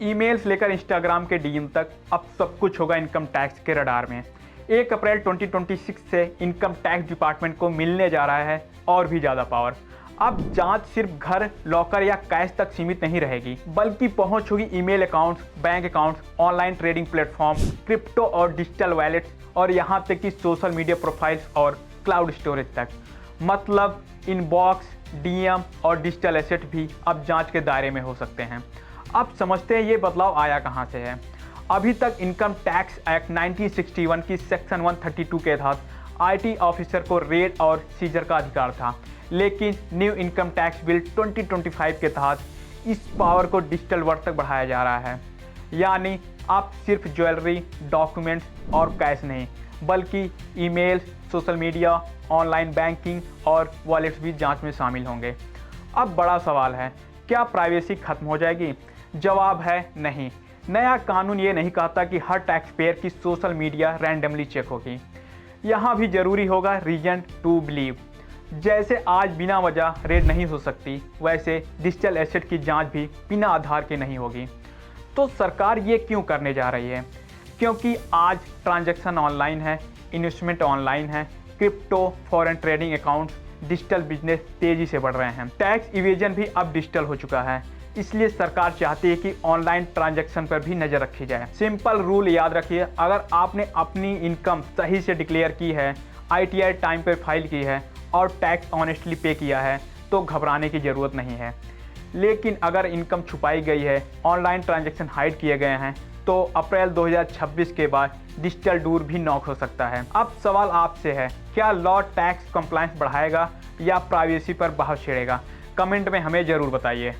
Email से लेकर Instagram के डीएम तक अब सब कुछ होगा इनकम टैक्स के रडार में। 1 अप्रैल 2026 से इनकम टैक्स डिपार्टमेंट को मिलने जा रहा है और भी ज़्यादा पावर। अब जांच सिर्फ घर, लॉकर या कैश तक सीमित नहीं रहेगी, बल्कि पहुंच होगी email accounts, bank accounts, online trading platform, crypto और डिजिटल वॉलेट्स और यहाँ तक कि सोशल मीडिया प्रोफाइल्स और क्लाउड स्टोरेज तक। मतलब इनबॉक्स, डीएम और डिजिटल एसेट भी अब जांच के दायरे में हो सकते हैं। अब समझते हैं ये बदलाव आया कहाँ से है। अभी तक इनकम टैक्स एक्ट 1961 की सेक्शन 132 के तहत आईटी ऑफिसर को रेड और सीजर का अधिकार था, लेकिन न्यू इनकम टैक्स बिल 2025 के तहत इस पावर को डिजिटल वर्ल्ड तक बढ़ाया जा रहा है। यानी अब सिर्फ ज्वेलरी, डॉक्यूमेंट्स और कैश नहीं, बल्कि email, social media, online banking और वॉलेट्स भी जांच में शामिल होंगे। अब बड़ा सवाल है, क्या प्राइवेसी खत्म हो जाएगी? जवाब है नहीं। नया कानून ये नहीं कहता कि हर टैक्स पेयर की सोशल मीडिया रैंडमली चेक होगी। यहाँ भी जरूरी होगा रीजन टू बिलीव। जैसे आज बिना वजह रेड नहीं हो सकती, वैसे डिजिटल एसेट की जांच भी बिना आधार के नहीं होगी। तो सरकार ये क्यों करने जा रही है? क्योंकि आज ट्रांजैक्शन ऑनलाइन है, इन्वेस्टमेंट ऑनलाइन है, crypto, foreign trading accounts, digital business तेजी से बढ़ रहे हैं। टैक्स इवेजन भी अब डिजिटल हो चुका है, इसलिए सरकार चाहती है कि ऑनलाइन ट्रांजैक्शन पर भी नज़र रखी जाए। सिंपल रूल याद रखिए, अगर आपने अपनी इनकम सही से डिक्लेयर की है, आईटीआर टाइम पर फाइल की है और टैक्स ऑनेस्टली पे किया है, तो घबराने की ज़रूरत नहीं है। लेकिन अगर इनकम छुपाई गई है, ऑनलाइन ट्रांजैक्शन हाइड किए गए हैं, तो अप्रैल 2026 के बाद डिजिटल डूर भी नॉक हो सकता है। अब सवाल आपसे है, क्या लॉ टैक्स कंप्लायंस बढ़ाएगा या प्राइवेसी पर बहस छेड़ेगा? कमेंट में हमें ज़रूर बताइए।